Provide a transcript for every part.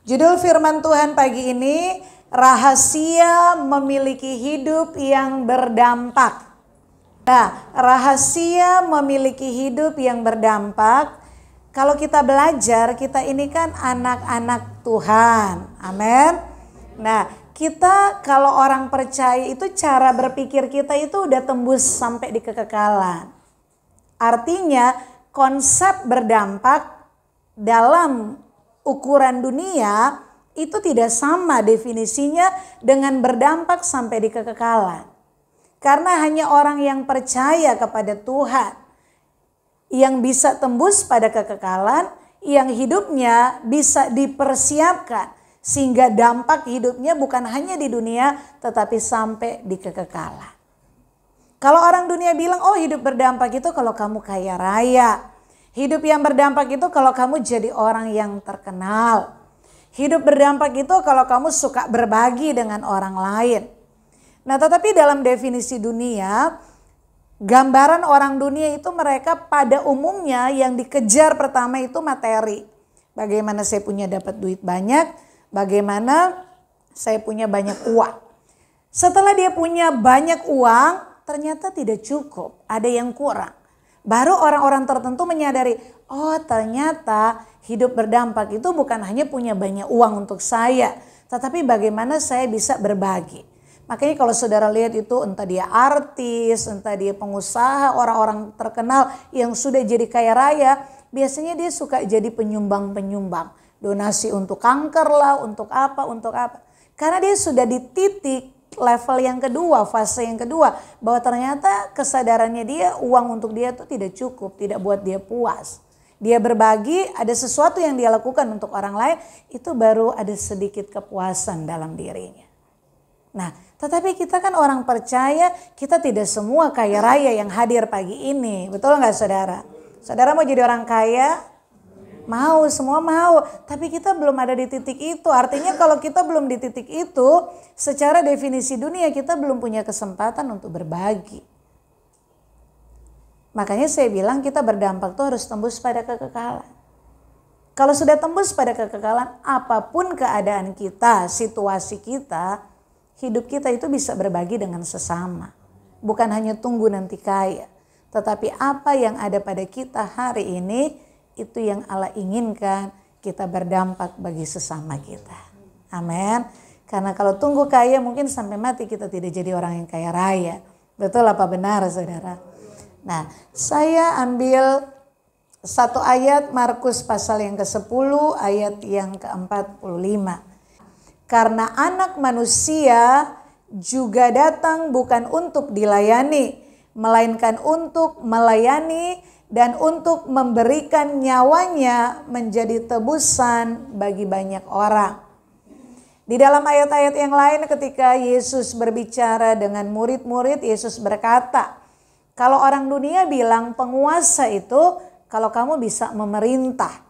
Judul firman Tuhan pagi ini, rahasia memiliki hidup yang berdampak. Nah, rahasia memiliki hidup yang berdampak, kalau kita belajar, kita ini kan anak-anak Tuhan. Amin. Nah, kita kalau orang percaya itu cara berpikir kita itu udah tembus sampai di kekekalan. Artinya konsep berdampak dalam ukuran dunia itu tidak sama definisinya dengan berdampak sampai di kekekalan. Karena hanya orang yang percaya kepada Tuhan yang bisa tembus pada kekekalan, yang hidupnya bisa dipersiapkan sehingga dampak hidupnya bukan hanya di dunia tetapi sampai di kekekalan. Kalau orang dunia bilang, oh hidup berdampak itu kalau kamu kaya raya. Hidup yang berdampak itu kalau kamu jadi orang yang terkenal. Hidup berdampak itu kalau kamu suka berbagi dengan orang lain. Nah, tetapi dalam definisi dunia, gambaran orang dunia itu mereka pada umumnya yang dikejar pertama itu materi. Bagaimana saya punya dapat duit banyak, bagaimana saya punya banyak uang. Setelah dia punya banyak uang, ternyata tidak cukup, ada yang kurang. Baru orang-orang tertentu menyadari, oh ternyata hidup berdampak itu bukan hanya punya banyak uang untuk saya, tetapi bagaimana saya bisa berbagi. Makanya kalau saudara lihat itu entah dia artis, entah dia pengusaha, orang-orang terkenal yang sudah jadi kaya raya, biasanya dia suka jadi penyumbang-penyumbang. Donasi untuk kanker lah, untuk apa. Karena dia sudah di titik level yang kedua, fase yang kedua, bahwa ternyata kesadarannya dia, uang untuk dia itu tidak cukup, tidak buat dia puas. Dia berbagi, ada sesuatu yang dia lakukan untuk orang lain, itu baru ada sedikit kepuasan dalam dirinya. Nah, tetapi kita kan orang percaya, kita tidak semua kaya raya yang hadir pagi ini, betul nggak saudara? Saudara mau jadi orang kaya? Mau, semua mau, tapi kita belum ada di titik itu. Artinya kalau kita belum di titik itu, secara definisi dunia kita belum punya kesempatan untuk berbagi. Makanya saya bilang kita berdampak tuh harus tembus pada kekekalan. Kalau sudah tembus pada kekekalan, apapun keadaan kita, situasi kita, hidup kita itu bisa berbagi dengan sesama. Bukan hanya tunggu nanti kaya, tetapi apa yang ada pada kita hari ini, itu yang Allah inginkan kita berdampak bagi sesama kita. Amin. Karena kalau tunggu kaya mungkin sampai mati kita tidak jadi orang yang kaya raya. Betul apa benar saudara? Nah, saya ambil satu ayat Markus pasal yang ke-10 ayat yang ke-45. Karena anak manusia juga datang bukan untuk dilayani, melainkan untuk melayani dan untuk memberikan nyawanya menjadi tebusan bagi banyak orang. Di dalam ayat-ayat yang lain ketika Yesus berbicara dengan murid-murid, Yesus berkata, kalau orang dunia bilang penguasa itu kalau kamu bisa memerintah.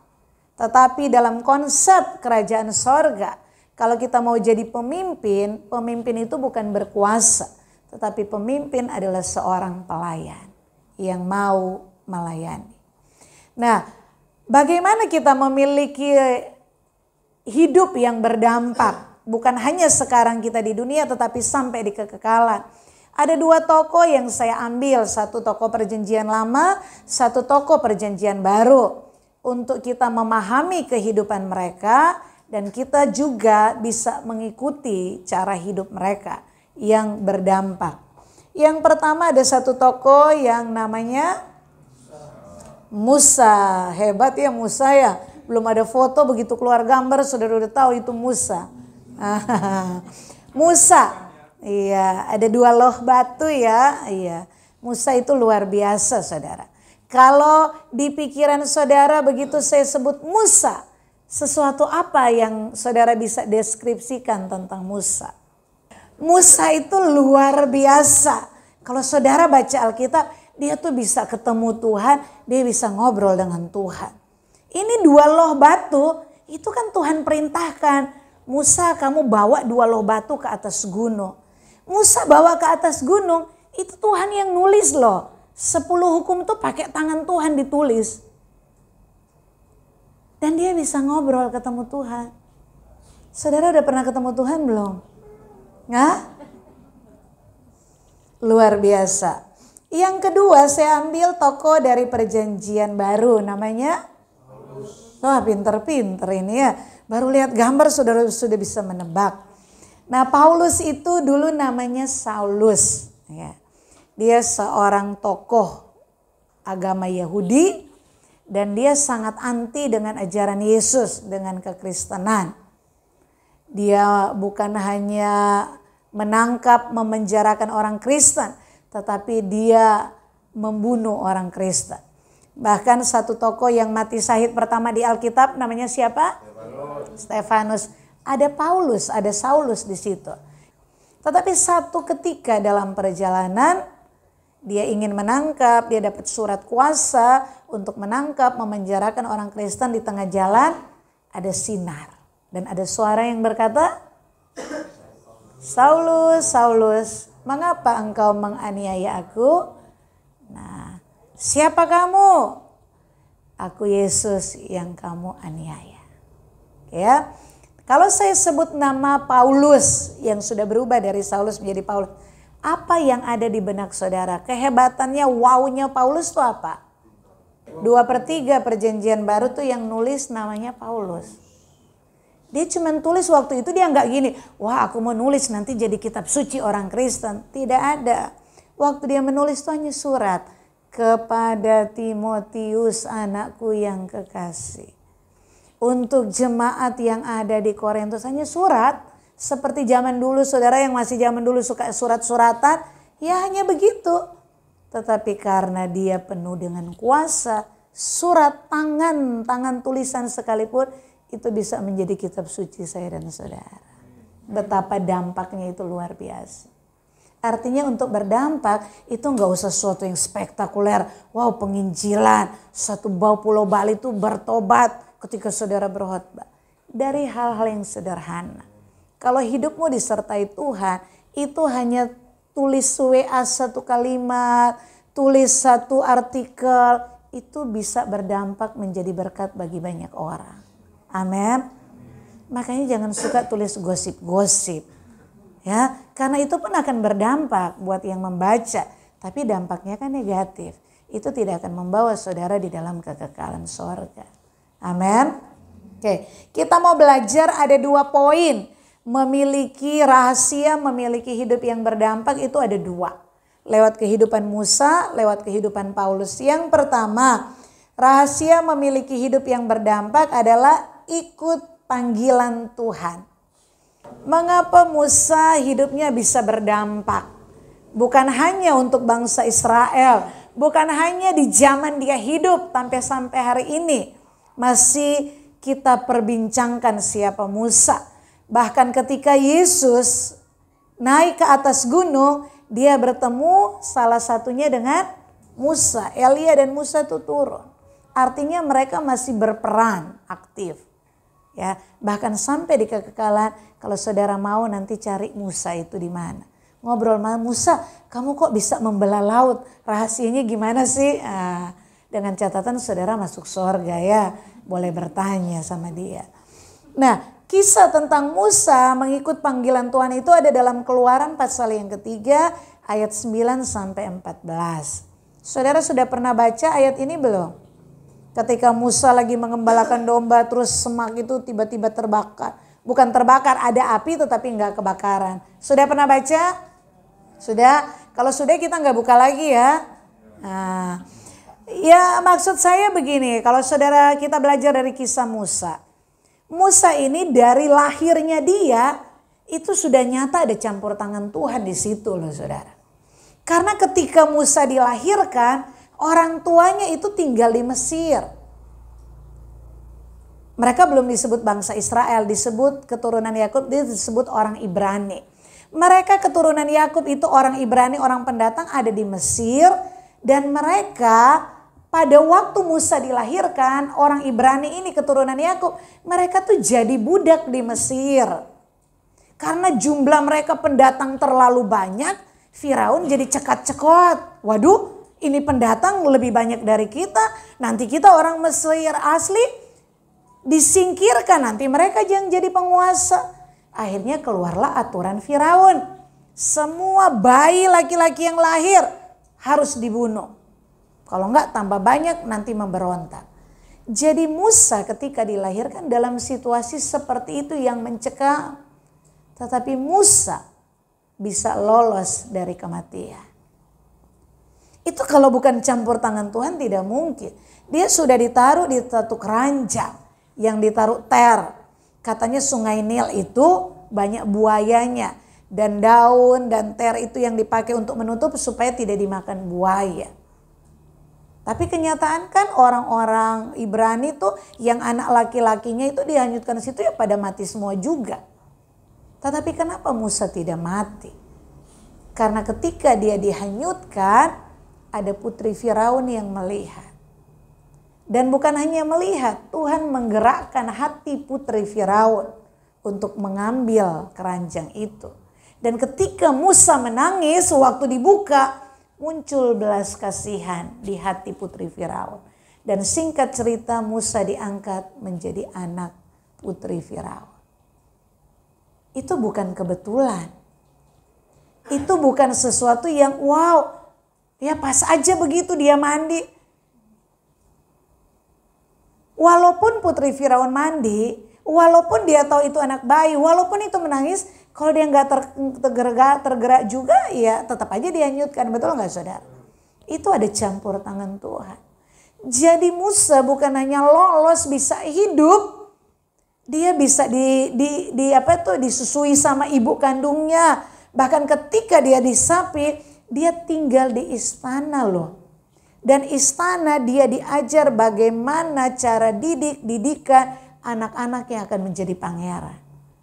Tetapi dalam konsep kerajaan sorga, kalau kita mau jadi pemimpin, pemimpin itu bukan berkuasa. Tetapi pemimpin adalah seorang pelayan yang mau melayani. Nah, bagaimana kita memiliki hidup yang berdampak? Bukan hanya sekarang kita di dunia tetapi sampai di kekekalan. Ada dua tokoh yang saya ambil, satu tokoh perjanjian lama, satu tokoh perjanjian baru. Untuk kita memahami kehidupan mereka dan kita juga bisa mengikuti cara hidup mereka yang berdampak. Yang pertama ada satu tokoh yang namanya Musa. Hebat ya Musa ya. Belum ada foto begitu keluar gambar saudara udah tahu itu Musa. Musa. Iya, ada dua loh batu ya. Iya. Musa itu luar biasa saudara. Kalau di pikiran saudara begitu saya sebut Musa, sesuatu apa yang saudara bisa deskripsikan tentang Musa? Musa itu luar biasa. Kalau saudara baca Alkitab, dia tuh bisa ketemu Tuhan, dia bisa ngobrol dengan Tuhan. Ini dua loh batu, itu kan Tuhan perintahkan. Musa kamu bawa dua loh batu ke atas gunung. Musa bawa ke atas gunung, itu Tuhan yang nulis loh. 10 hukum tuh pakai tangan Tuhan ditulis. Dan dia bisa ngobrol ketemu Tuhan. Saudara udah pernah ketemu Tuhan belum? Nggak? Luar biasa. Yang kedua, saya ambil tokoh dari Perjanjian Baru, namanya Paulus. Wah, pinter-pinter ini ya. Baru lihat gambar saudara sudah bisa menebak. Nah, Paulus itu dulu namanya Saulus. Ya. Dia seorang tokoh agama Yahudi dan dia sangat anti dengan ajaran Yesus, dengan kekristenan. Dia bukan hanya menangkap, memenjarakan orang Kristen, tetapi dia membunuh orang Kristen. Bahkan satu tokoh yang mati syahid pertama di Alkitab namanya siapa? Stefanus. Ada Paulus, ada Saulus di situ. Tetapi satu ketika dalam perjalanan dia ingin menangkap, dia dapat surat kuasa untuk menangkap, memenjarakan orang Kristen. Di tengah jalan ada sinar. Dan ada suara yang berkata, Saulus, Saulus, mengapa engkau menganiaya aku? Nah, siapa kamu? Aku Yesus yang kamu aniaya. Ya, kalau saya sebut nama Paulus yang sudah berubah dari Saulus menjadi Paulus, apa yang ada di benak saudara? Kehebatannya, wownya Paulus itu apa? 2/3 Perjanjian Baru tuh yang nulis namanya Paulus. Dia cuma tulis waktu itu, dia nggak gini, wah aku mau nulis nanti jadi kitab suci orang Kristen. Tidak ada. Waktu dia menulis itu hanya surat. Kepada Timotius anakku yang kekasih. Untuk jemaat yang ada di Korintus, hanya surat. Seperti zaman dulu, saudara yang masih zaman dulu suka surat-suratan, ya hanya begitu. Tetapi karena dia penuh dengan kuasa, surat tangan tulisan sekalipun, itu bisa menjadi kitab suci saya dan saudara. Betapa dampaknya itu luar biasa. Artinya untuk berdampak itu nggak usah sesuatu yang spektakuler. Wow, penginjilan, satu pulau Bali itu bertobat ketika saudara berkhotbah. Dari hal-hal yang sederhana. Kalau hidupmu disertai Tuhan, itu hanya tulis WA satu kalimat, tulis satu artikel, itu bisa berdampak menjadi berkat bagi banyak orang. Amin. Makanya jangan suka tulis gosip-gosip. Ya, karena itu pun akan berdampak buat yang membaca, tapi dampaknya kan negatif. Itu tidak akan membawa saudara di dalam kekekalan sorga. Amin. Oke, kita mau belajar ada 2 poin. Memiliki rahasia, memiliki hidup yang berdampak itu ada 2. Lewat kehidupan Musa, lewat kehidupan Paulus. Yang pertama, rahasia memiliki hidup yang berdampak adalah ikut panggilan Tuhan. Mengapa Musa hidupnya bisa berdampak? Bukan hanya untuk bangsa Israel, bukan hanya di zaman dia hidup sampai hari ini. Masih kita perbincangkan siapa Musa. Bahkan ketika Yesus naik ke atas gunung, dia bertemu salah satunya dengan Musa. Elia dan Musa itu turun. Artinya mereka masih berperan aktif. Ya, bahkan sampai di kekekalan, kalau saudara mau nanti cari Musa itu di mana. Ngobrol sama Musa, kamu kok bisa membelah laut? Rahasianya gimana sih? Dengan catatan saudara masuk surga ya, boleh bertanya sama dia. Nah, kisah tentang Musa mengikut panggilan Tuhan itu ada dalam Keluaran pasal yang ketiga ayat 9 sampai 14. Saudara sudah pernah baca ayat ini belum? Ketika Musa lagi mengembalakan domba, terus semak itu tiba-tiba terbakar. Bukan terbakar, ada api tetapi enggak kebakaran. Sudah pernah baca? Sudah? Kalau sudah kita enggak buka lagi ya. Nah, ya maksud saya begini, kalau saudara kita belajar dari kisah Musa. Musa ini dari lahirnya dia, itu sudah nyata ada campur tangan Tuhan di situ loh saudara. Karena ketika Musa dilahirkan, orang tuanya itu tinggal di Mesir. Mereka belum disebut bangsa Israel, disebut keturunan Yakub, disebut orang Ibrani. Mereka keturunan Yakub itu orang Ibrani, orang pendatang ada di Mesir. Dan mereka pada waktu Musa dilahirkan, orang Ibrani ini keturunan Yakub, mereka tuh jadi budak di Mesir. Karena jumlah mereka pendatang terlalu banyak, Firaun jadi cekat-cekot. Waduh, ini pendatang lebih banyak dari kita. Nanti kita orang Mesir asli disingkirkan, nanti mereka yang jadi penguasa. Akhirnya keluarlah aturan Firaun. Semua bayi laki-laki yang lahir harus dibunuh. Kalau enggak tambah banyak nanti memberontak. Jadi Musa ketika dilahirkan dalam situasi seperti itu yang mencekam. Tetapi Musa bisa lolos dari kematian. Itu kalau bukan campur tangan Tuhan tidak mungkin. Dia sudah ditaruh di satu keranjang yang ditaruh ter. Katanya sungai Nil itu banyak buayanya. Dan daun dan ter itu yang dipakai untuk menutup supaya tidak dimakan buaya. Tapi kenyataan kan orang-orang Ibrani itu yang anak laki-lakinya itu dihanyutkan situ ya pada mati semua juga. Tetapi kenapa Musa tidak mati? Karena ketika dia dihanyutkan, ada putri Firaun yang melihat. Dan bukan hanya melihat, Tuhan menggerakkan hati putri Firaun untuk mengambil keranjang itu. Dan ketika Musa menangis waktu dibuka, muncul belas kasihan di hati putri Firaun. Dan singkat cerita Musa diangkat menjadi anak putri Firaun. Itu bukan kebetulan. Itu bukan sesuatu yang wow. Ya pas aja begitu dia mandi. Walaupun putri Firaun mandi, walaupun dia tahu itu anak bayi, walaupun itu menangis, kalau dia nggak tergerak juga, ya tetap aja dihanyutkan. Betul nggak saudara? Itu ada campur tangan Tuhan. Jadi Musa bukan hanya lolos bisa hidup, dia bisa disusui sama ibu kandungnya. Bahkan ketika dia disapi, dia tinggal di istana loh. Dan istana dia diajar bagaimana cara didikan anak-anak yang akan menjadi pangeran.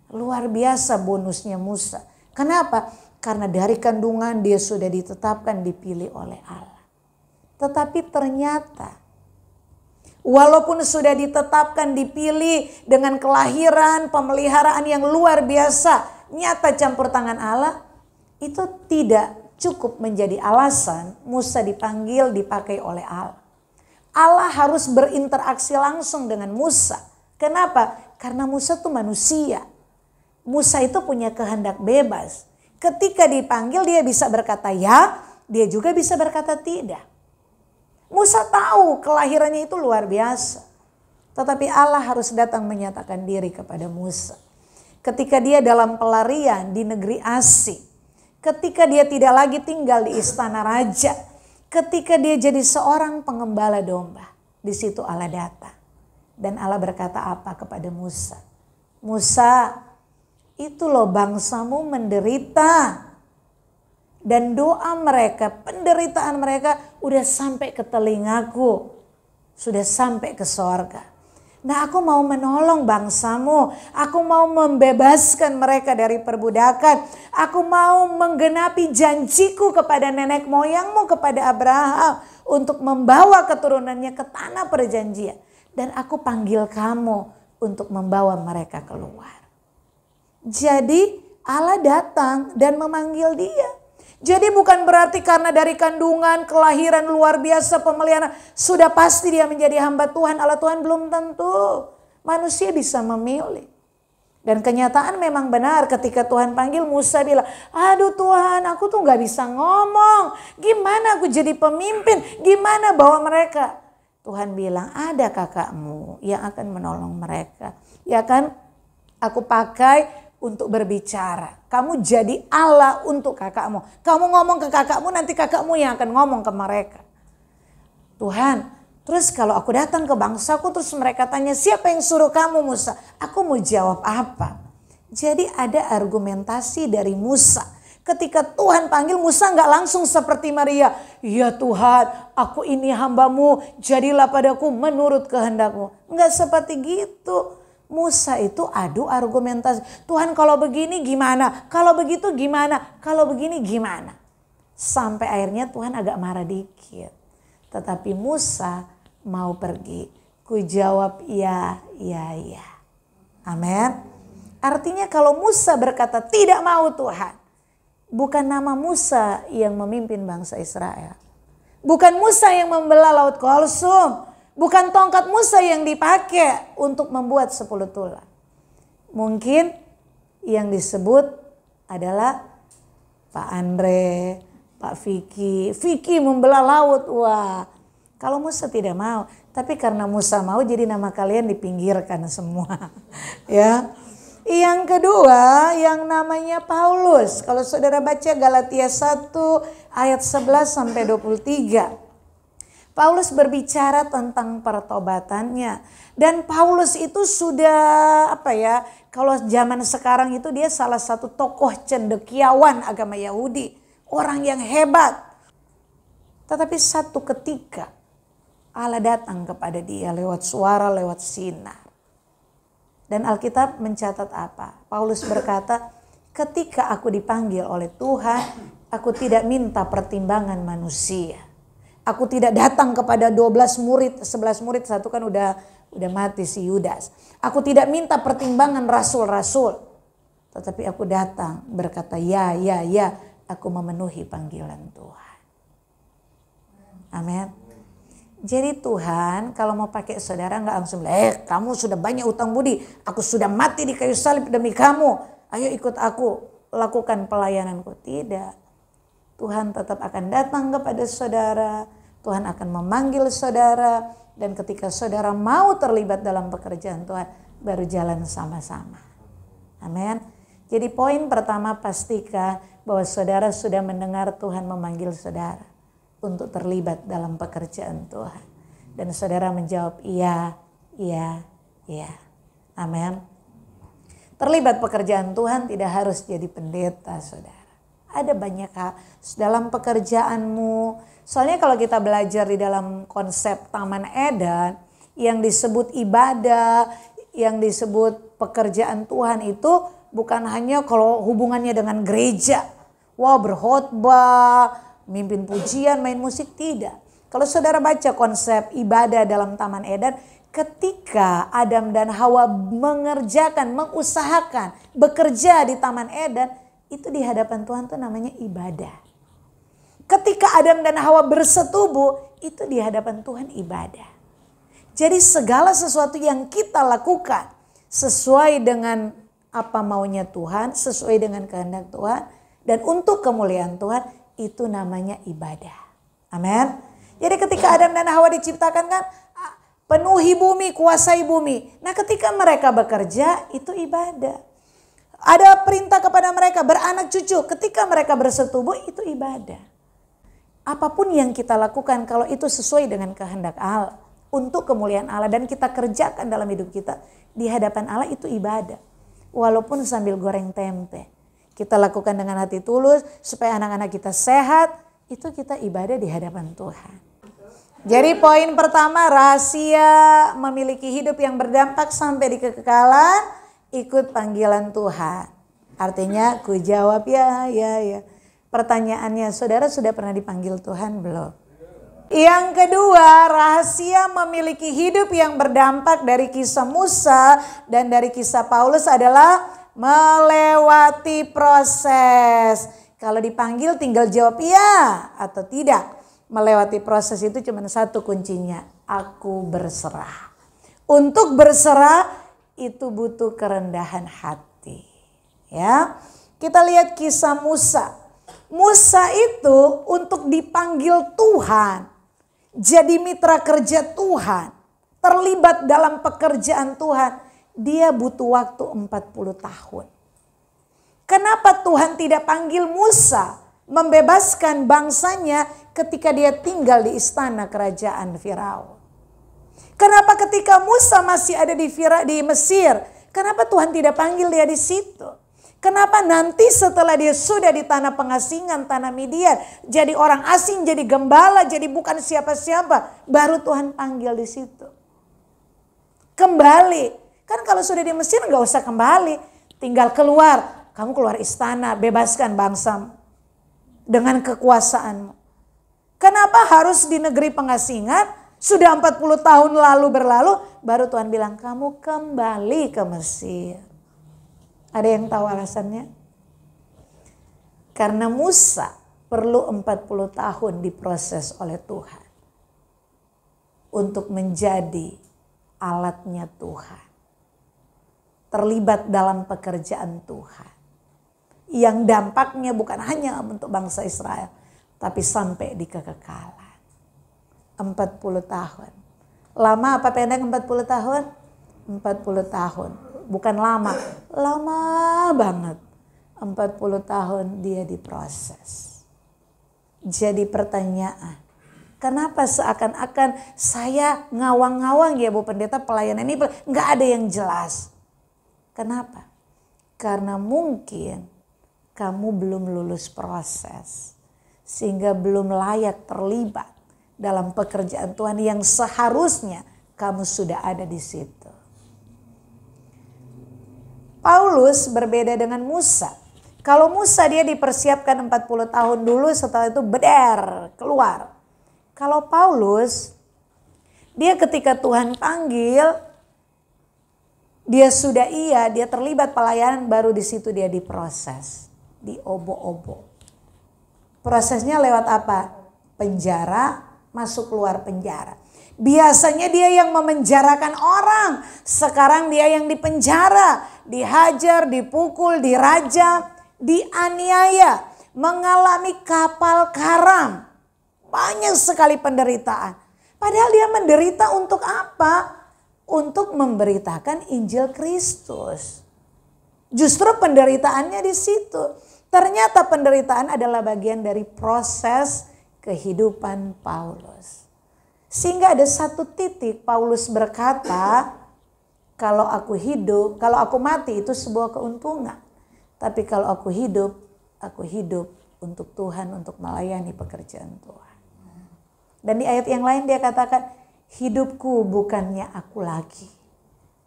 Luar biasa bonusnya Musa. Kenapa? Karena dari kandungan dia sudah ditetapkan dipilih oleh Allah. Tetapi ternyata walaupun sudah ditetapkan dipilih dengan kelahiran, pemeliharaan yang luar biasa, nyata campur tangan Allah, itu tidak cukup menjadi alasan Musa dipanggil dipakai oleh Allah. Allah harus berinteraksi langsung dengan Musa. Kenapa? Karena Musa itu manusia. Musa itu punya kehendak bebas. Ketika dipanggil dia bisa berkata ya, dia juga bisa berkata tidak. Musa tahu kelahirannya itu luar biasa. Tetapi Allah harus datang menyatakan diri kepada Musa. Ketika dia dalam pelarian di negeri asing. Ketika dia tidak lagi tinggal di istana raja. Ketika dia jadi seorang pengembala domba. Di situ Allah datang. Dan Allah berkata apa kepada Musa? Musa, itu loh bangsamu menderita. Dan doa mereka, penderitaan mereka udah sampai ke telingaku. Sudah sampai ke sorga. Nah aku mau menolong bangsamu. Aku mau membebaskan mereka dari perbudakan. Aku mau menggenapi janjiku kepada nenek moyangmu, kepada Abraham. Untuk membawa keturunannya ke tanah perjanjian. Dan aku panggil kamu untuk membawa mereka keluar. Jadi Allah datang dan memanggil dia. Jadi bukan berarti karena dari kandungan, kelahiran luar biasa, pemeliharaan, sudah pasti dia menjadi hamba Tuhan. Allah Tuhan belum tentu. Manusia bisa memilih. Dan kenyataan memang benar ketika Tuhan panggil Musa bilang, aduh Tuhan aku tuh gak bisa ngomong. Gimana aku jadi pemimpin? Gimana bawa mereka? Tuhan bilang ada kakakmu yang akan menolong mereka. Ya kan aku pakai untuk berbicara. Kamu jadi Allah untuk kakakmu. Kamu ngomong ke kakakmu, nanti kakakmu yang akan ngomong ke mereka. Tuhan, terus kalau aku datang ke bangsaku, terus mereka tanya, siapa yang suruh kamu Musa? Aku mau jawab apa? Jadi ada argumentasi dari Musa. Ketika Tuhan panggil Musa nggak langsung seperti Maria. Ya Tuhan, aku ini hambamu, jadilah padaku menurut kehendakmu. Nggak seperti gitu. Musa itu adu argumentasi. Tuhan kalau begini gimana? Kalau begitu gimana? Kalau begini gimana? Sampai akhirnya Tuhan agak marah dikit. Tetapi Musa mau pergi. Ku jawab iya, iya, iya. Amin. Artinya kalau Musa berkata tidak mau Tuhan. Bukan nama Musa yang memimpin bangsa Israel. Bukan Musa yang membelah Laut Kulsum. Bukan tongkat Musa yang dipakai untuk membuat 10 tulang. Mungkin yang disebut adalah Pak Andre, Pak Vicky membelah laut. Wah, kalau Musa tidak mau. Tapi karena Musa mau, jadi nama kalian dipinggirkan semua. Ya. Yang kedua, yang namanya Paulus. Kalau saudara baca Galatia 1 ayat 11 sampai 23. Paulus berbicara tentang pertobatannya. Dan Paulus itu sudah kalau zaman sekarang itu dia salah satu tokoh cendekiawan agama Yahudi. Orang yang hebat. Tetapi satu ketika Allah datang kepada dia lewat suara, lewat sinar. Dan Alkitab mencatat apa? Paulus berkata, ketika aku dipanggil oleh Tuhan, aku tidak minta pertimbangan manusia. Aku tidak datang kepada 12 murid, 11 murid, satu kan udah mati si Yudas. Aku tidak minta pertimbangan rasul-rasul. Tetapi aku datang berkata, ya, aku memenuhi panggilan Tuhan. Amin. Jadi Tuhan kalau mau pakai saudara nggak langsung bilang, kamu sudah banyak utang budi, aku sudah mati di kayu salib demi kamu, ayo ikut aku, lakukan pelayananku. Tidak. Tuhan tetap akan datang kepada saudara, Tuhan akan memanggil saudara, dan ketika saudara mau terlibat dalam pekerjaan Tuhan, baru jalan sama-sama. Amin. Jadi poin pertama, pastikan bahwa saudara sudah mendengar Tuhan memanggil saudara untuk terlibat dalam pekerjaan Tuhan. Dan saudara menjawab iya. Amin. Terlibat pekerjaan Tuhan tidak harus jadi pendeta, saudara. Ada banyak hal dalam pekerjaanmu. Soalnya kalau kita belajar di dalam konsep Taman Eden, yang disebut ibadah, yang disebut pekerjaan Tuhan itu bukan hanya kalau hubungannya dengan gereja. Wah, berkhotbah, mimpin pujian, main musik, tidak. Kalau saudara baca konsep ibadah dalam Taman Eden, ketika Adam dan Hawa mengerjakan, mengusahakan, bekerja di Taman Eden, itu di hadapan Tuhan itu namanya ibadah. Ketika Adam dan Hawa bersetubuh, itu di hadapan Tuhan ibadah. Jadi segala sesuatu yang kita lakukan sesuai dengan apa maunya Tuhan, sesuai dengan kehendak Tuhan, dan untuk kemuliaan Tuhan, itu namanya ibadah. Amin. Jadi ketika Adam dan Hawa diciptakan kan, penuhi bumi, kuasai bumi. Nah ketika mereka bekerja, itu ibadah. Ada perintah kepada mereka beranak cucu. Ketika mereka bersetubuh, itu ibadah. Apapun yang kita lakukan kalau itu sesuai dengan kehendak Allah, untuk kemuliaan Allah, dan kita kerjakan dalam hidup kita di hadapan Allah, itu ibadah. Walaupun sambil goreng tempe, kita lakukan dengan hati tulus supaya anak-anak kita sehat, itu kita ibadah di hadapan Tuhan. Jadi poin pertama, rahasia memiliki hidup yang berdampak sampai di kekekalan, ikut panggilan Tuhan. Artinya ku jawab ya. Pertanyaannya, saudara sudah pernah dipanggil Tuhan belum? Yang kedua, rahasia memiliki hidup yang berdampak dari kisah Musa dan dari kisah Paulus adalah melewati proses. Kalau dipanggil tinggal jawab iya atau tidak. Melewati proses itu cuma satu kuncinya, aku berserah. Untuk berserah itu butuh kerendahan hati. Ya. Kita lihat kisah Musa. Musa itu untuk dipanggil Tuhan, jadi mitra kerja Tuhan, terlibat dalam pekerjaan Tuhan, dia butuh waktu 40 tahun. Kenapa Tuhan tidak panggil Musa membebaskan bangsanya ketika dia tinggal di istana kerajaan Firaun? Kenapa ketika Musa masih ada di Mesir, kenapa Tuhan tidak panggil dia di situ? Kenapa nanti setelah dia sudah di tanah pengasingan, tanah Midian, jadi orang asing, jadi gembala, jadi bukan siapa-siapa, baru Tuhan panggil di situ? Kembali, kan kalau sudah di Mesir nggak usah kembali, tinggal keluar, kamu keluar istana, bebaskan bangsamu dengan kekuasaanmu. Kenapa harus di negeri pengasingan? Sudah 40 tahun berlalu, baru Tuhan bilang kamu kembali ke Mesir. Ada yang tahu alasannya? Karena Musa perlu 40 tahun diproses oleh Tuhan. untuk menjadi alatnya Tuhan. Terlibat dalam pekerjaan Tuhan. Yang dampaknya bukan hanya untuk bangsa Israel, tapi sampai di kekekalan. 40 tahun. Lama apa pendek 40 tahun? 40 tahun. Bukan lama, lama banget. 40 tahun dia diproses. Jadi pertanyaan, kenapa seakan-akan saya ngawang-ngawang ya Bu Pendeta, pelayanan ini nggak ada yang jelas. Kenapa? Karena mungkin kamu belum lulus proses. Sehingga belum layak terlibat dalam pekerjaan Tuhan yang seharusnya kamu sudah ada di situ. Paulus berbeda dengan Musa. Kalau Musa dia dipersiapkan 40 tahun dulu, setelah itu beder, keluar. Kalau Paulus, dia ketika Tuhan panggil, dia sudah dia terlibat pelayanan, baru di situ dia diproses, diobo-obo. Prosesnya lewat apa? Penjara, masuk keluar penjara. Biasanya dia yang memenjarakan orang, sekarang dia yang dipenjara, dihajar, dipukul, dirajam, dianiaya, mengalami kapal karam. Banyak sekali penderitaan. Padahal dia menderita untuk apa? Untuk memberitakan Injil Kristus. Justru penderitaannya di situ. Ternyata penderitaan adalah bagian dari proses kehidupan Paulus. Sehingga ada satu titik Paulus berkata, kalau aku hidup, kalau aku mati itu sebuah keuntungan. Tapi kalau aku hidup untuk Tuhan, untuk melayani pekerjaan Tuhan. Dan di ayat yang lain dia katakan, hidupku bukannya aku lagi,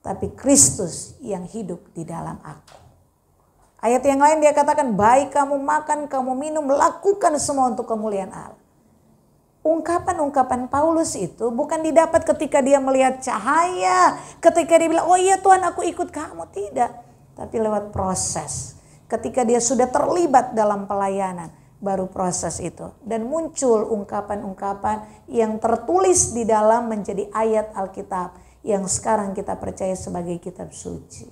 tapi Kristus yang hidup di dalam aku. Ayat yang lain dia katakan, baik kamu makan, kamu minum, lakukan semua untuk kemuliaan Allah. Ungkapan-ungkapan Paulus itu bukan didapat ketika dia melihat cahaya, ketika dia bilang, oh iya Tuhan aku ikut kamu, tidak. Tapi lewat proses, ketika dia sudah terlibat dalam pelayanan, baru proses itu. Dan muncul ungkapan-ungkapan yang tertulis di dalam menjadi ayat Alkitab yang sekarang kita percaya sebagai kitab suci.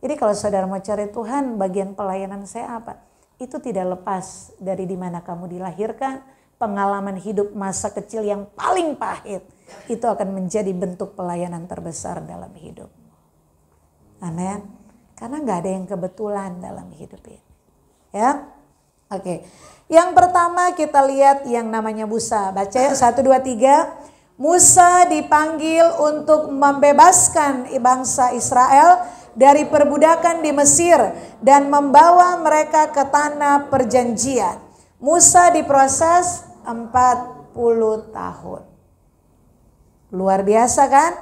Jadi kalau saudara mau cari Tuhan, bagian pelayanan saya apa? Itu tidak lepas dari di mana kamu dilahirkan, pengalaman hidup masa kecil yang paling pahit. Itu akan menjadi bentuk pelayanan terbesar dalam hidupmu. Amin. Karena gak ada yang kebetulan dalam hidup ini. Ya. Oke. Yang pertama kita lihat yang namanya Musa. Baca ya, 1, 2, 3. Musa dipanggil untuk membebaskan bangsa Israel dari perbudakan di Mesir dan membawa mereka ke tanah perjanjian. Musa diproses 40 tahun. Luar biasa kan?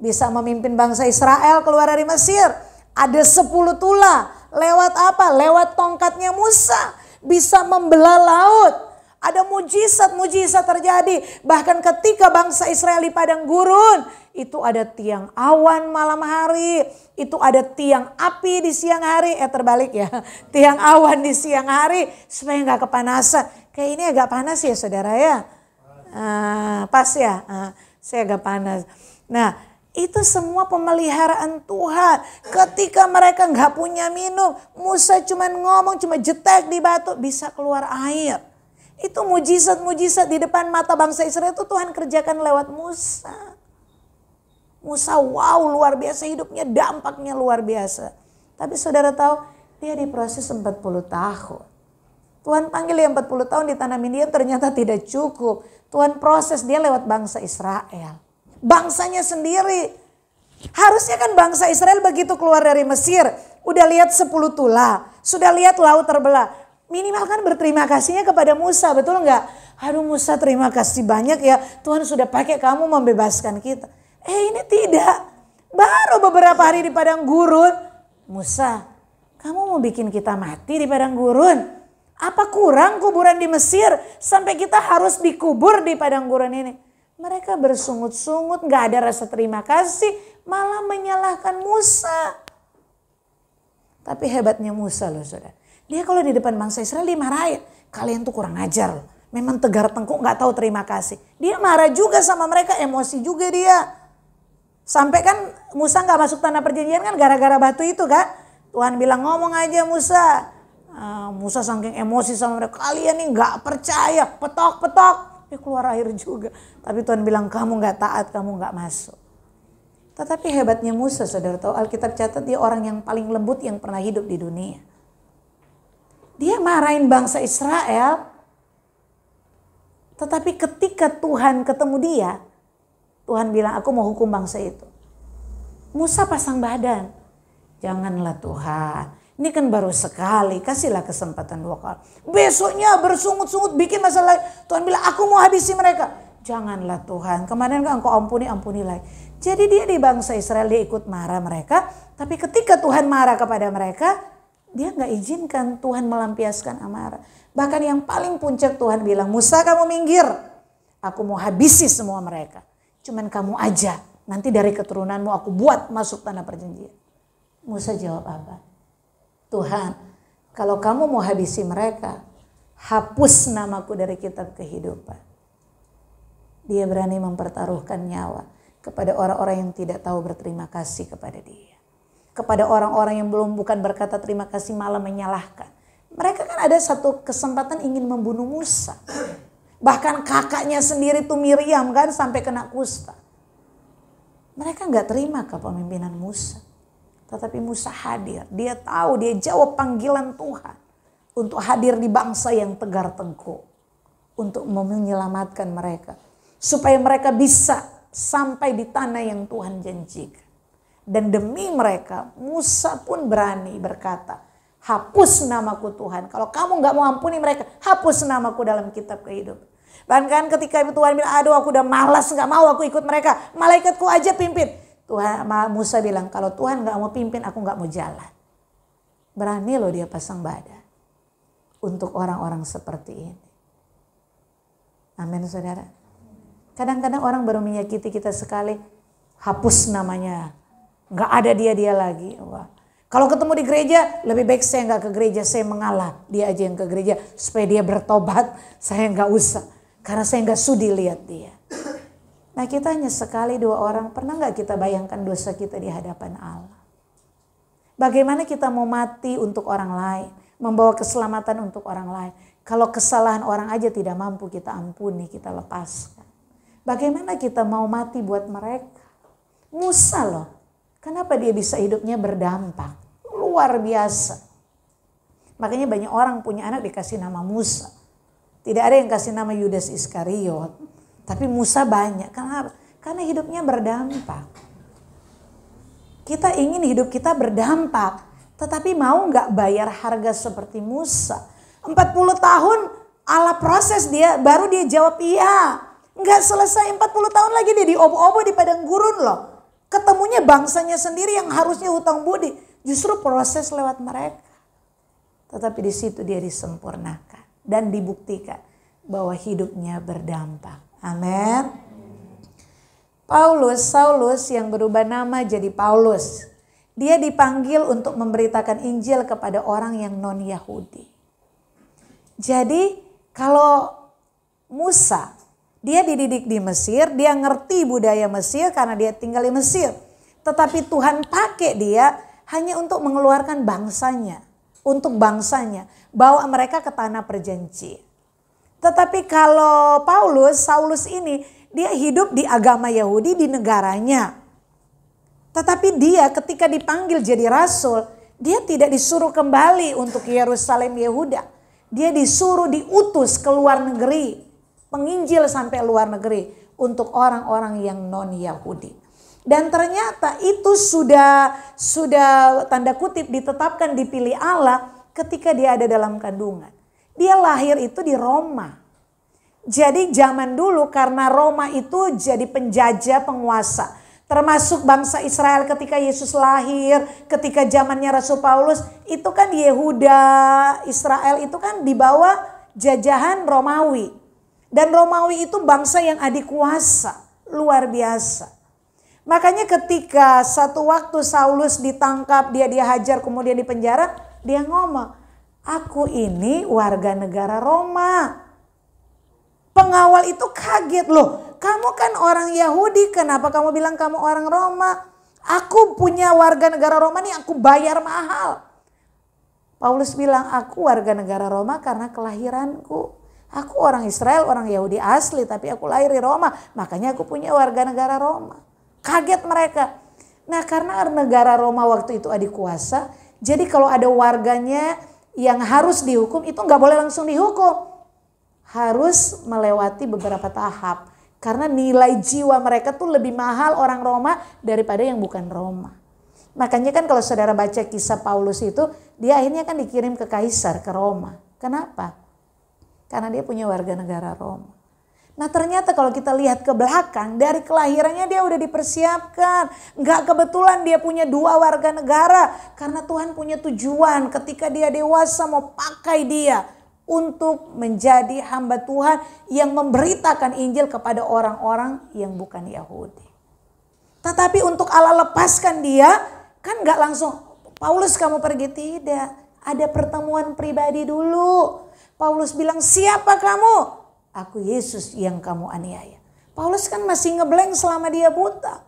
Bisa memimpin bangsa Israel keluar dari Mesir. Ada 10 tula. Lewat apa? Lewat tongkatnya Musa. Bisa membelah laut. Ada mujizat-mujizat terjadi. Bahkan ketika bangsa Israel di padang gurun, itu ada tiang awan malam hari, itu ada tiang api di siang hari. Terbalik ya, tiang awan di siang hari supaya nggak kepanasan. Kayak ini agak panas ya saudara ya. Pas ya, saya agak panas. Nah, itu semua pemeliharaan Tuhan. Ketika mereka nggak punya minum, Musa cuma ngomong, cuma jetek di batu, bisa keluar air. Itu mujizat-mujizat di depan mata bangsa Israel itu Tuhan kerjakan lewat Musa. Musa wow luar biasa hidupnya, dampaknya luar biasa. Tapi saudara tahu dia diproses 40 tahun. Tuhan panggil dia 40 tahun di tanah Midian ternyata tidak cukup. Tuhan proses dia lewat bangsa Israel. Bangsanya sendiri. Harusnya kan bangsa Israel begitu keluar dari Mesir. Udah lihat 10 tula. Sudah lihat laut terbelah. Minimal kan berterima kasihnya kepada Musa, betul nggak? Aduh Musa terima kasih banyak ya, Tuhan sudah pakai kamu membebaskan kita. Ini tidak. Baru beberapa hari di padang gurun, Musa, kamu mau bikin kita mati di padang gurun? Apa kurang kuburan di Mesir sampai kita harus dikubur di padang gurun ini? Mereka bersungut-sungut, nggak ada rasa terima kasih, malah menyalahkan Musa. Tapi hebatnya Musa loh saudara. Dia kalau di depan bangsa Israel dimarahin. Kalian tuh kurang ajar loh. Memang tegar tengkuk, nggak tahu terima kasih. Dia marah juga sama mereka, emosi juga dia. Sampai kan Musa nggak masuk tanah perjanjian kan gara-gara batu itu kan. Tuhan bilang ngomong aja Musa. Musa saking emosi sama mereka, kalian nih nggak percaya, petok-petok. Keluar air juga. Tapi Tuhan bilang kamu nggak taat, kamu nggak masuk. Tetapi hebatnya Musa, saudara tahu, Alkitab catat dia orang yang paling lembut yang pernah hidup di dunia. Dia marahin bangsa Israel. Tetapi ketika Tuhan ketemu dia, Tuhan bilang aku mau hukum bangsa itu. Musa pasang badan. Janganlah Tuhan, ini kan baru sekali, kasihlah kesempatan 2 kali. Besoknya bersungut-sungut bikin masalah. Tuhan bilang aku mau habisi mereka. Janganlah Tuhan, kemarin kan engkau ampuni, ampuni lagi. Jadi dia di bangsa Israel dia ikut marah mereka. Tapi ketika Tuhan marah kepada mereka, dia gak izinkan Tuhan melampiaskan amarah. Bahkan yang paling puncak Tuhan bilang, Musa kamu minggir. Aku mau habisi semua mereka. Cuman kamu aja, nanti dari keturunanmu aku buat masuk tanah perjanjian. Musa jawab apa? Tuhan, kalau kamu mau habisi mereka, hapus namaku dari kitab kehidupan. Dia berani mempertaruhkan nyawa kepada orang-orang yang tidak tahu berterima kasih kepada dia. Kepada orang-orang yang bukan berkata terima kasih malah menyalahkan. Mereka kan ada satu kesempatan ingin membunuh Musa. Bahkan kakaknya sendiri tuh Miriam kan sampai kena kusta. Mereka gak terima kepemimpinan Musa. Tetapi Musa hadir. Dia tahu, dia jawab panggilan Tuhan. Untuk hadir di bangsa yang tegar tengkuk. Untuk menyelamatkan mereka. Supaya mereka bisa sampai di tanah yang Tuhan janjikan. Dan demi mereka Musa pun berani berkata, hapus namaku Tuhan. Kalau kamu gak mau ampuni mereka, hapus namaku dalam kitab kehidupan. Bahkan ketika Tuhan bilang, aduh aku udah malas, gak mau aku ikut mereka. Malaikatku aja pimpin. Tuhan, Musa bilang, kalau Tuhan gak mau pimpin, aku gak mau jalan. Berani loh dia pasang badan. Untuk orang-orang seperti ini. Amin saudara. Kadang-kadang orang baru menyakiti kita sekali, hapus namanya. Gak ada dia lagi. Wah. Kalau ketemu di gereja, lebih baik saya gak ke gereja, saya mengalah. Dia aja yang ke gereja, supaya dia bertobat, saya gak usah. Karena saya gak sudi lihat dia. Nah kita hanya sekali 2 orang, pernah gak kita bayangkan dosa kita di hadapan Allah? Bagaimana kita mau mati untuk orang lain, membawa keselamatan untuk orang lain. Kalau kesalahan orang aja tidak mampu kita ampuni, kita lepaskan. Bagaimana kita mau mati buat mereka? Musa loh, kenapa dia bisa hidupnya berdampak? Luar biasa. Makanya banyak orang punya anak dikasih nama Musa. Tidak ada yang kasih nama Yudas Iskariot. Tapi Musa banyak. Kenapa? Karena hidupnya berdampak. Kita ingin hidup kita berdampak. Tetapi mau gak bayar harga seperti Musa? 40 tahun Allah proses dia, baru dia jawab iya. Gak selesai 40 tahun lagi dia diobo-obo di padang gurun loh. Ketemunya bangsanya sendiri yang harusnya hutang budi. Justru proses lewat mereka. Tetapi di situ dia disempurnakan. Dan dibuktikan bahwa hidupnya berdampak. Amin. Saulus yang berubah nama jadi Paulus. Dia dipanggil untuk memberitakan Injil kepada orang yang non-Yahudi. Jadi kalau Musa, dia dididik di Mesir, dia ngerti budaya Mesir karena dia tinggal di Mesir. Tetapi Tuhan pakai dia hanya untuk mengeluarkan bangsanya. Untuk bangsanya, bawa mereka ke tanah perjanjian. Tetapi kalau Saulus ini, dia hidup di agama Yahudi di negaranya. Tetapi dia ketika dipanggil jadi rasul, dia tidak disuruh kembali untuk Yerusalem Yehuda. Dia disuruh diutus ke luar negeri. Penginjil sampai luar negeri untuk orang-orang yang non-Yahudi. Dan ternyata itu sudah tanda kutip ditetapkan dipilih Allah ketika dia ada dalam kandungan. Dia lahir itu di Roma. Jadi zaman dulu karena Roma itu jadi penjajah, penguasa. Termasuk bangsa Israel ketika Yesus lahir, ketika zamannya Rasul Paulus. Itu kan Yehuda, Israel itu kan di bawah jajahan Romawi. Dan Romawi itu bangsa yang adikuasa, luar biasa. Makanya ketika satu waktu Saulus ditangkap, dia dihajar kemudian dipenjara, dia ngomong, aku ini warga negara Roma. Pengawal itu kaget, loh kamu kan orang Yahudi, kenapa kamu bilang kamu orang Roma? Aku punya warga negara Roma nih, aku bayar mahal. Paulus bilang, aku warga negara Roma karena kelahiranku. Aku orang Israel, orang Yahudi asli, tapi aku lahir di Roma, makanya aku punya warga negara Roma. Kaget mereka. Nah, karena negara Roma waktu itu adik kuasa, jadi kalau ada warganya yang harus dihukum, itu nggak boleh langsung dihukum. Harus melewati beberapa tahap. Karena nilai jiwa mereka tuh lebih mahal orang Roma daripada yang bukan Roma. Makanya kan kalau saudara baca kisah Paulus itu, dia akhirnya kan dikirim ke Kaisar, ke Roma. Kenapa? Karena dia punya warga negara Roma. Nah ternyata kalau kita lihat ke belakang, dari kelahirannya dia udah dipersiapkan. Nggak kebetulan dia punya 2 warga negara. Karena Tuhan punya tujuan ketika dia dewasa mau pakai dia untuk menjadi hamba Tuhan yang memberitakan Injil kepada orang-orang yang bukan Yahudi. Tetapi untuk Allah lepaskan dia, kan nggak langsung, Paulus kamu pergi, tidak. Ada pertemuan pribadi dulu. Paulus bilang, siapa kamu? Aku Yesus yang kamu aniaya. Paulus kan masih ngeblank selama dia buta.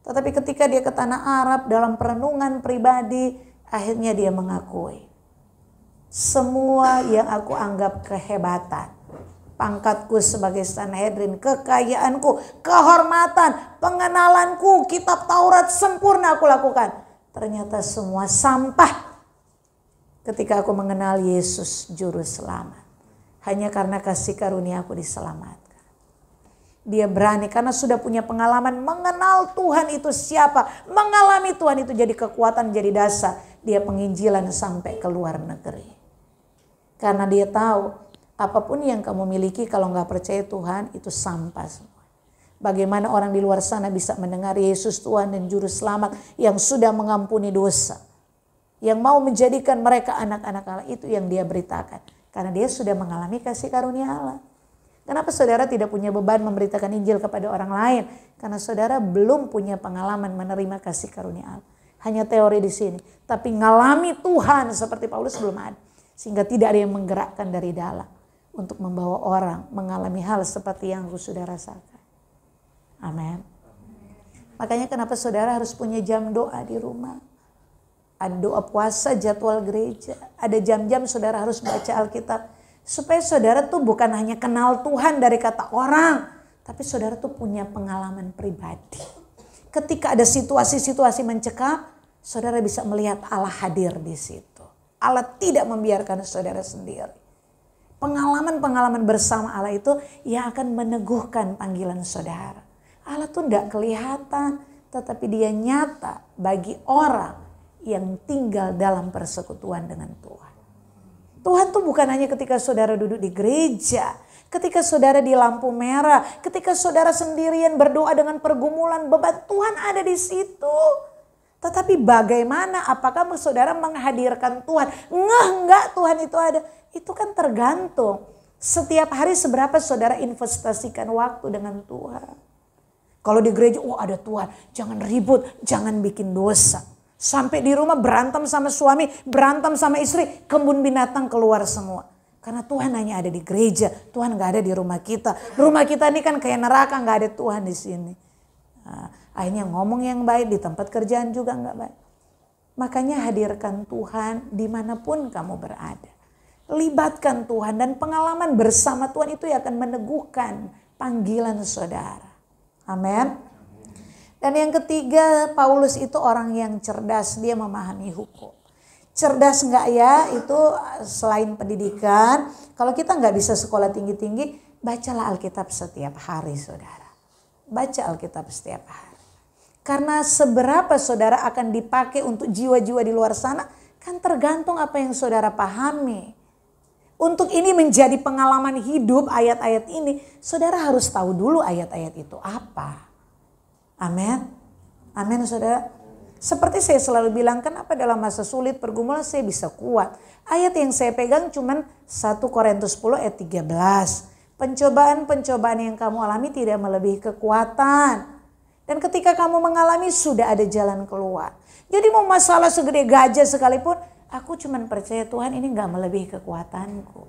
Tetapi ketika dia ke tanah Arab dalam perenungan pribadi, akhirnya dia mengakui. Semua yang aku anggap kehebatan, pangkatku sebagai Sanhedrin, kekayaanku, kehormatan, pengenalanku, kitab Taurat sempurna aku lakukan. Ternyata semua sampah ketika aku mengenal Yesus Juru Selamat. Hanya karena kasih karunia aku diselamatkan. Dia berani karena sudah punya pengalaman mengenal Tuhan itu siapa. Mengalami Tuhan itu jadi kekuatan, jadi dasar. Dia penginjilan sampai ke luar negeri. Karena dia tahu apapun yang kamu miliki kalau nggak percaya Tuhan itu sampah semua. Bagaimana orang di luar sana bisa mendengar Yesus Tuhan dan Juru Selamat yang sudah mengampuni dosa. Yang mau menjadikan mereka anak-anak Allah, itu yang dia beritakan. Karena dia sudah mengalami kasih karunia Allah. Kenapa saudara tidak punya beban memberitakan Injil kepada orang lain? Karena saudara belum punya pengalaman menerima kasih karunia Allah. Hanya teori di sini. Tapi ngalami Tuhan seperti Paulus belum ada. Sehingga tidak ada yang menggerakkan dari dalam untuk membawa orang mengalami hal seperti yang sudah rasakan. Amin. Makanya kenapa saudara harus punya jam doa di rumah. Ada doa puasa, jadwal gereja. Ada jam-jam saudara harus baca Alkitab. Supaya saudara tuh bukan hanya kenal Tuhan dari kata orang. Tapi saudara tuh punya pengalaman pribadi. Ketika ada situasi-situasi mencekam, saudara bisa melihat Allah hadir di situ. Allah tidak membiarkan saudara sendiri. Pengalaman-pengalaman bersama Allah itu yang akan meneguhkan panggilan saudara. Allah tuh tidak kelihatan, tetapi dia nyata bagi orang yang tinggal dalam persekutuan dengan Tuhan. Tuhan tuh bukan hanya ketika saudara duduk di gereja, ketika saudara di lampu merah, ketika saudara sendirian berdoa dengan pergumulan beban, Tuhan ada di situ. Tetapi bagaimana, apakah saudara menghadirkan Tuhan? Enggak Tuhan itu ada. Itu kan tergantung. Setiap hari seberapa saudara investasikan waktu dengan Tuhan. Kalau di gereja, ada Tuhan. Jangan ribut, jangan bikin dosa. Sampai di rumah berantem sama suami, berantem sama istri, kebun binatang keluar semua. Karena Tuhan hanya ada di gereja, Tuhan gak ada di rumah kita. Rumah kita ini kan kayak neraka, gak ada Tuhan di sini. Nah, akhirnya ngomong yang baik, di tempat kerjaan juga gak baik. Makanya hadirkan Tuhan dimanapun kamu berada. Libatkan Tuhan dan pengalaman bersama Tuhan itu yang akan meneguhkan panggilan saudara. Amin. Dan yang ketiga, Paulus itu orang yang cerdas, dia memahami hukum. Cerdas enggak ya, itu selain pendidikan, kalau kita enggak bisa sekolah tinggi-tinggi, bacalah Alkitab setiap hari saudara. Baca Alkitab setiap hari. Karena seberapa saudara akan dipakai untuk jiwa-jiwa di luar sana, kan tergantung apa yang saudara pahami. Untuk ini menjadi pengalaman hidup ayat-ayat ini, saudara harus tahu dulu ayat-ayat itu apa. Amin. Amin saudara. Seperti saya selalu bilang, kenapa dalam masa sulit pergumulan saya bisa kuat. Ayat yang saya pegang cuman 1 Korintus 10 ayat 13. Pencobaan-pencobaan yang kamu alami tidak melebihi kekuatan. Dan ketika kamu mengalami sudah ada jalan keluar. Jadi mau masalah segede gajah sekalipun, aku cuman percaya Tuhan ini gak melebihi kekuatanku.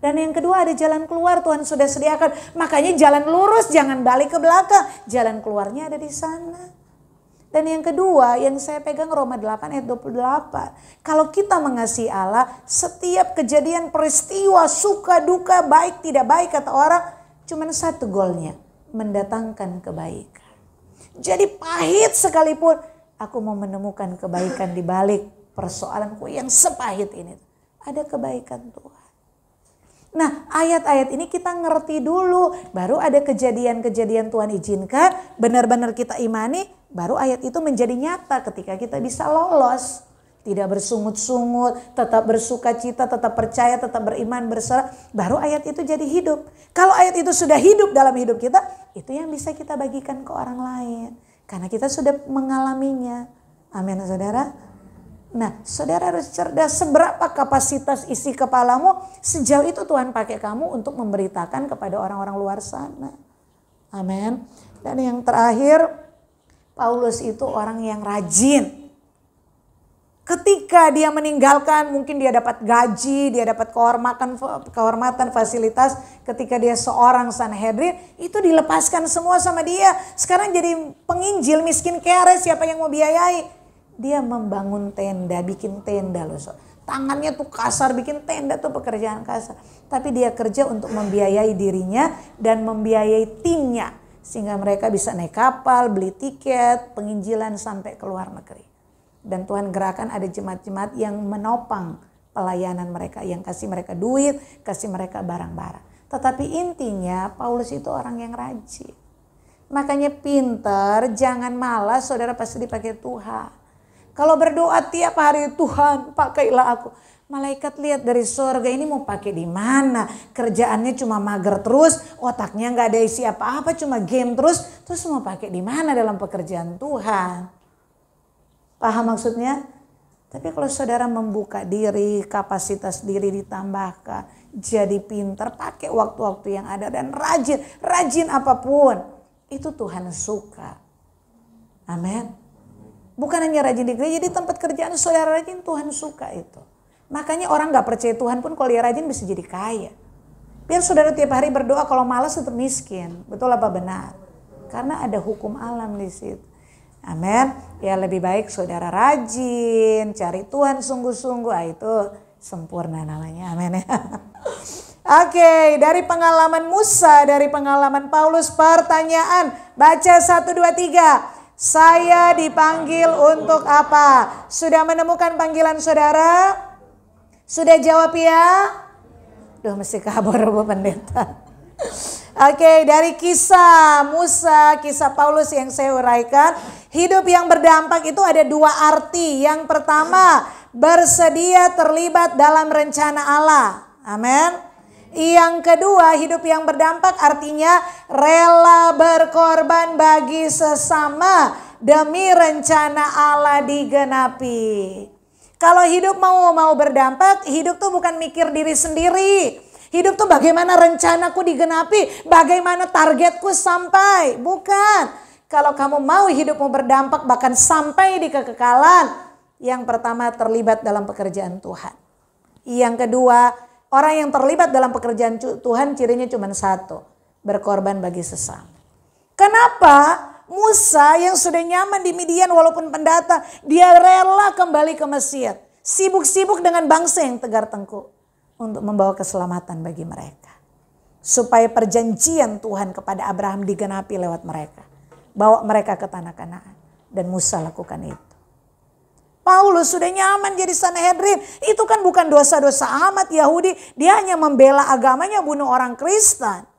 Dan yang kedua ada jalan keluar Tuhan sudah sediakan. Makanya jalan lurus, jangan balik ke belakang. Jalan keluarnya ada di sana. Dan yang kedua yang saya pegang Roma 8 ayat 28. Kalau kita mengasihi Allah, setiap kejadian peristiwa suka duka baik tidak baik kata orang, cuma satu goalnya, mendatangkan kebaikan. Jadi pahit sekalipun aku mau menemukan kebaikan di balik persoalanku yang sepahit ini. Ada kebaikan Tuhan. Nah, ayat-ayat ini kita ngerti dulu, baru ada kejadian-kejadian Tuhan izinkan, benar-benar kita imani, baru ayat itu menjadi nyata ketika kita bisa lolos. Tidak bersungut-sungut, tetap bersuka cita, tetap percaya, tetap beriman, berserah, baru ayat itu jadi hidup. Kalau ayat itu sudah hidup dalam hidup kita, itu yang bisa kita bagikan ke orang lain. Karena kita sudah mengalaminya. Amin, saudara. Nah, saudara harus cerdas, seberapa kapasitas isi kepalamu, sejauh itu Tuhan pakai kamu untuk memberitakan kepada orang-orang luar sana. Amin. Dan yang terakhir, Paulus itu orang yang rajin. Ketika dia meninggalkan, mungkin dia dapat gaji, dia dapat kehormatan, fasilitas. Ketika dia seorang Sanhedrin, itu dilepaskan semua sama dia. Sekarang jadi penginjil, miskin kere, siapa yang mau biayai? Dia membangun tenda, bikin tenda loh. Tangannya tuh kasar, bikin tenda tuh pekerjaan kasar. Tapi dia kerja untuk membiayai dirinya dan membiayai timnya. Sehingga mereka bisa naik kapal, beli tiket, penginjilan sampai ke luar negeri. Dan Tuhan gerakan ada jemaat-jemaat yang menopang pelayanan mereka. Yang kasih mereka duit, kasih mereka barang-barang. Tetapi intinya Paulus itu orang yang rajin. Makanya pinter, jangan malas, saudara pasti dipakai Tuhan. Kalau berdoa tiap hari, Tuhan pakailah aku. Malaikat lihat dari surga, ini mau pakai di mana? Kerjaannya cuma mager terus, otaknya nggak ada isi apa-apa, cuma game terus mau pakai di mana dalam pekerjaan Tuhan? Paham maksudnya? Tapi kalau saudara membuka diri, kapasitas diri ditambahkan, jadi pintar, pakai waktu-waktu yang ada dan rajin apapun, itu Tuhan suka. Amin. Bukan hanya rajin di gereja, di tempat kerjaan saudara rajin, Tuhan suka itu. Makanya orang gak percaya Tuhan pun kalau dia rajin bisa jadi kaya. Biar saudara tiap hari berdoa, kalau malas tetap miskin. Betul apa benar? Karena ada hukum alam di situ. Amin. Ya lebih baik saudara rajin, cari Tuhan sungguh-sungguh, itu sempurna namanya. Amin ya. Oke, dari pengalaman Musa, dari pengalaman Paulus, pertanyaan. Baca 1, 2, 3. Saya dipanggil untuk apa? Sudah menemukan panggilan saudara? Sudah jawab ya? Duh, mesti kabur Bu Pendeta. Oke, dari kisah Musa, kisah Paulus yang saya uraikan, hidup yang berdampak itu ada dua arti. Yang pertama, bersedia terlibat dalam rencana Allah. Amin. Yang kedua, hidup yang berdampak artinya rela berkorban bagi sesama demi rencana Allah digenapi. Kalau hidup mau berdampak, hidup tuh bukan mikir diri sendiri. Hidup tuh bagaimana rencanaku digenapi, bagaimana targetku sampai. Bukan. Kalau kamu mau hidupmu berdampak bahkan sampai di kekekalan, yang pertama terlibat dalam pekerjaan Tuhan. Yang kedua, orang yang terlibat dalam pekerjaan Tuhan cirinya cuma satu, berkorban bagi sesama. Kenapa? Musa yang sudah nyaman di Midian walaupun pendatang, dia rela kembali ke Mesir. Sibuk-sibuk dengan bangsa yang tegar tengkuk untuk membawa keselamatan bagi mereka. Supaya perjanjian Tuhan kepada Abraham digenapi lewat mereka. Bawa mereka ke tanah Kanaan. Dan Musa lakukan itu. Paulus sudah nyaman jadi Sanhedrin. Itu kan bukan dosa-dosa amat Yahudi. Dia hanya membela agamanya, bunuh orang Kristen.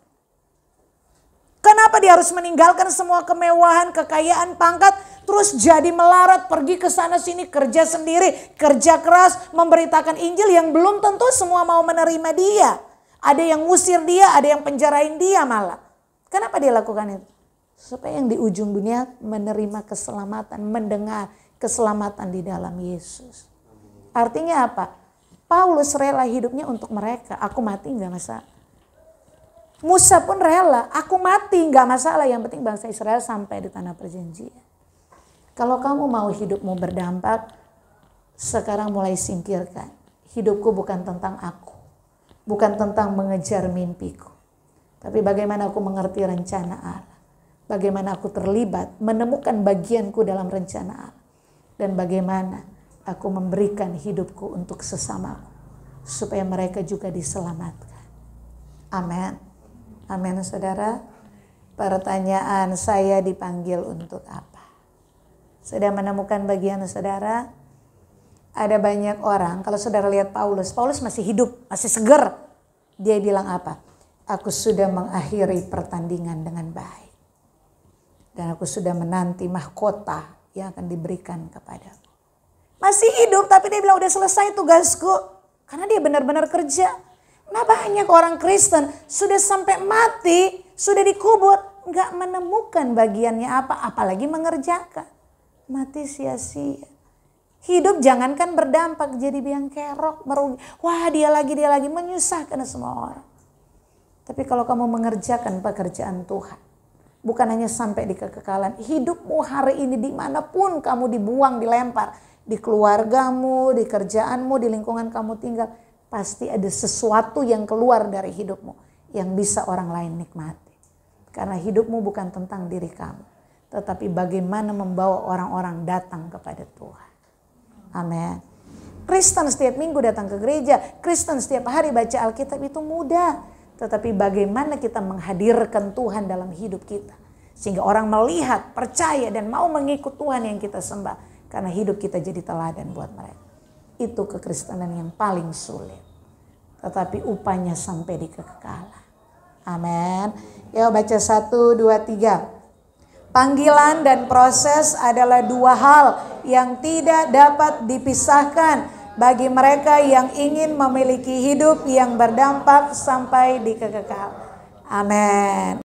Kenapa dia harus meninggalkan semua kemewahan, kekayaan, pangkat. Terus jadi melarat, pergi ke sana sini, kerja sendiri. Kerja keras, memberitakan Injil yang belum tentu semua mau menerima dia. Ada yang ngusir dia, ada yang penjarain dia malah. Kenapa dia lakukan itu? Supaya yang di ujung dunia menerima keselamatan, mendengar keselamatan di dalam Yesus. Artinya apa? Paulus rela hidupnya untuk mereka. Aku mati gak masalah. Musa pun rela. Aku mati gak masalah. Yang penting bangsa Israel sampai di tanah perjanjian. Kalau kamu mau hidupmu berdampak, sekarang mulai singkirkan. Hidupku bukan tentang aku. bukan tentang mengejar mimpiku, tapi bagaimana aku mengerti rencana Allah. Bagaimana aku terlibat, menemukan bagianku dalam rencana Allah. Dan bagaimana aku memberikan hidupku untuk sesamaku, supaya mereka juga diselamatkan. Amin. Amin, saudara. Pertanyaan, saya dipanggil untuk apa? Sudah menemukan bagian saudara? Ada banyak orang, kalau saudara lihat Paulus masih hidup, masih segar. Dia bilang apa? Aku sudah mengakhiri pertandingan dengan baik. Dan aku sudah menanti mahkota yang akan diberikan kepadamu. Masih hidup, tapi dia bilang udah selesai tugasku. Karena dia benar-benar kerja. Nah, banyak orang Kristen sudah sampai mati, sudah dikubur, nggak menemukan bagiannya apa, apalagi mengerjakan. Mati sia-sia. Hidup jangankan berdampak, jadi biang kerok, merugi. Wah, dia lagi menyusahkan semua orang. Tapi kalau kamu mengerjakan pekerjaan Tuhan, bukan hanya sampai di kekekalan, hidupmu hari ini dimanapun kamu dibuang, dilempar, di keluargamu, di kerjaanmu, di lingkungan kamu tinggal, pasti ada sesuatu yang keluar dari hidupmu yang bisa orang lain nikmati. Karena hidupmu bukan tentang diri kamu, tetapi bagaimana membawa orang-orang datang kepada Tuhan. Amin. Kristen setiap minggu datang ke gereja, Kristen setiap hari baca Alkitab itu mudah. Tetapi bagaimana kita menghadirkan Tuhan dalam hidup kita. Sehingga orang melihat, percaya dan mau mengikut Tuhan yang kita sembah. Karena hidup kita jadi teladan buat mereka. Itu kekristenan yang paling sulit. Tetapi upahnya sampai di kekekalan. Amin. Yuk baca 1, 2, 3. Panggilan dan proses adalah dua hal yang tidak dapat dipisahkan bagi mereka yang ingin memiliki hidup yang berdampak sampai di kekekalan. Amin.